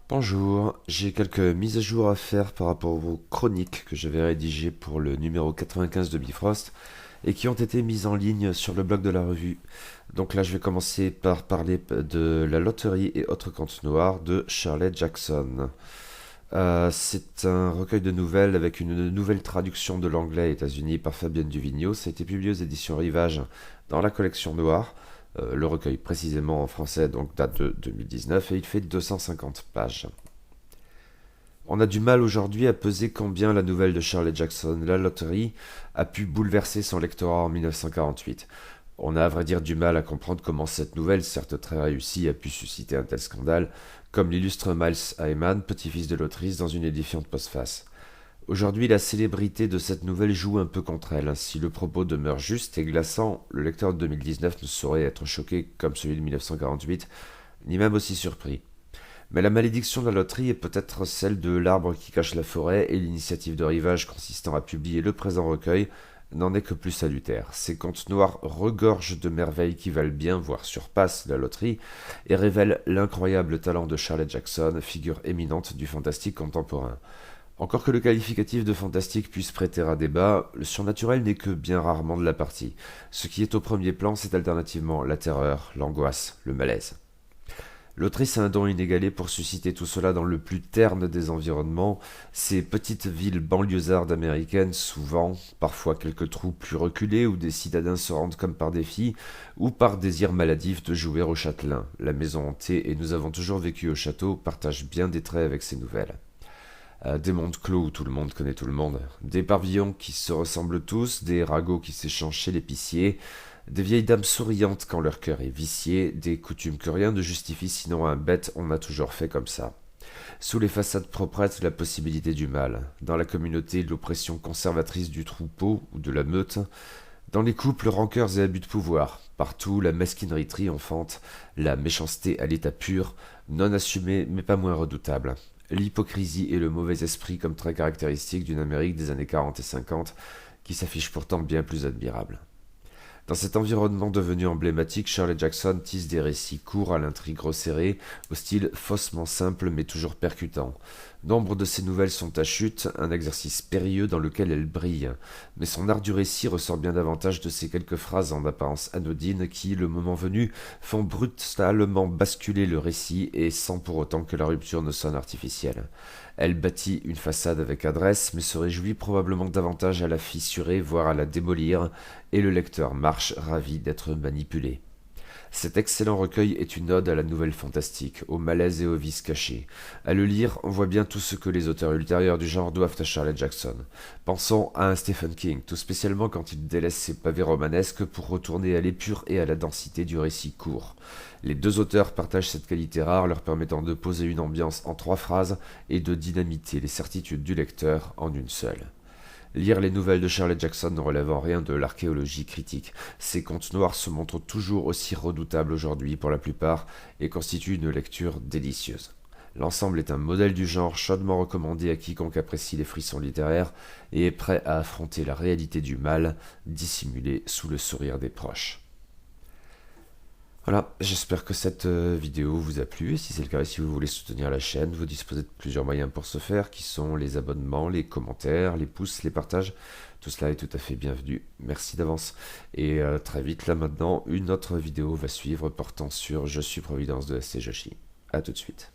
Bonjour, j'ai quelques mises à jour à faire par rapport aux chroniques que j'avais rédigées pour le numéro 95 de Bifrost et qui ont été mises en ligne sur le blog de la revue. Donc là, je vais commencer par parler de la loterie et autres contes noirs de Shirley Jackson. C'est un recueil de nouvelles avec une nouvelle traduction de l'anglais aux États-Unis par Fabienne Duvigneau. Ça a été publié aux éditions Rivage dans la collection Noire. Le recueil précisément en français donc date de 2019 et il fait 250 pages. On a du mal aujourd'hui à peser combien la nouvelle de Shirley Jackson, La Loterie, a pu bouleverser son lectorat en 1948. On a à vrai dire du mal à comprendre comment cette nouvelle, certes très réussie, a pu susciter un tel scandale, comme l'illustre Miles Hyman, petit-fils de l'autrice, dans une édifiante postface. Aujourd'hui, la célébrité de cette nouvelle joue un peu contre elle. Si le propos demeure juste et glaçant, le lecteur de 2019 ne saurait être choqué comme celui de 1948, ni même aussi surpris. Mais la malédiction de la loterie est peut-être celle de l'arbre qui cache la forêt, et l'initiative de Rivage consistant à publier le présent recueil n'en est que plus salutaire. Ces contes noirs regorgent de merveilles qui valent bien, voire surpassent la loterie, et révèlent l'incroyable talent de Shirley Jackson, figure éminente du fantastique contemporain. Encore que le qualificatif de fantastique puisse prêter à débat, le surnaturel n'est que bien rarement de la partie. Ce qui est au premier plan, c'est alternativement la terreur, l'angoisse, le malaise. L'autrice a un don inégalé pour susciter tout cela dans le plus terne des environnements, ces petites villes banlieusardes américaines, souvent, parfois quelques trous plus reculés où des citadins se rendent comme par défi, ou par désir maladif de jouer au châtelain. La maison hantée et Nous avons toujours vécu au château partagent bien des traits avec ces nouvelles. Des mondes clos où tout le monde connaît tout le monde, des pavillons qui se ressemblent tous, des ragots qui s'échangent chez l'épicier, des vieilles dames souriantes quand leur cœur est vicié, des coutumes que rien ne justifie sinon un bête on a toujours fait comme ça. Sous les façades proprettes, la possibilité du mal. Dans la communauté, l'oppression conservatrice du troupeau ou de la meute. Dans les couples, rancœurs et abus de pouvoir. Partout, la mesquinerie triomphante, la méchanceté à l'état pur, non assumée mais pas moins redoutable. L'hypocrisie et le mauvais esprit comme trait caractéristique d'une Amérique des années 40 et 50 qui s'affiche pourtant bien plus admirable. Dans cet environnement devenu emblématique, Shirley Jackson tisse des récits courts à l'intrigue resserrée, au style faussement simple mais toujours percutant. Nombre de ses nouvelles sont à chute, un exercice périlleux dans lequel elle brille. Mais son art du récit ressort bien davantage de ces quelques phrases en apparence anodines qui, le moment venu, font brutalement basculer le récit et sans pour autant que la rupture ne sonne artificielle. Elle bâtit une façade avec adresse, mais se réjouit probablement davantage à la fissurer, voire à la démolir, et le lecteur marche ravi d'être manipulé. Cet excellent recueil est une ode à la nouvelle fantastique, au malaise et aux vices cachés. À le lire, on voit bien tout ce que les auteurs ultérieurs du genre doivent à Shirley Jackson. Pensons à un Stephen King, tout spécialement quand il délaisse ses pavés romanesques pour retourner à l'épure et à la densité du récit court. Les deux auteurs partagent cette qualité rare, leur permettant de poser une ambiance en 3 phrases et de dynamiter les certitudes du lecteur en une seule. Lire les nouvelles de Shirley Jackson ne relève en rien de l'archéologie critique. Ces contes noirs se montrent toujours aussi redoutables aujourd'hui pour la plupart et constituent une lecture délicieuse. L'ensemble est un modèle du genre chaudement recommandé à quiconque apprécie les frissons littéraires et est prêt à affronter la réalité du mal, dissimulée sous le sourire des proches. Voilà, j'espère que cette vidéo vous a plu. Et si c'est le cas et si vous voulez soutenir la chaîne, vous disposez de plusieurs moyens pour ce faire, qui sont les abonnements, les commentaires, les pouces, les partages. Tout cela est tout à fait bienvenu. Merci d'avance. Et très vite, là maintenant, une autre vidéo va suivre portant sur Je suis Providence de SC Joshi. A tout de suite.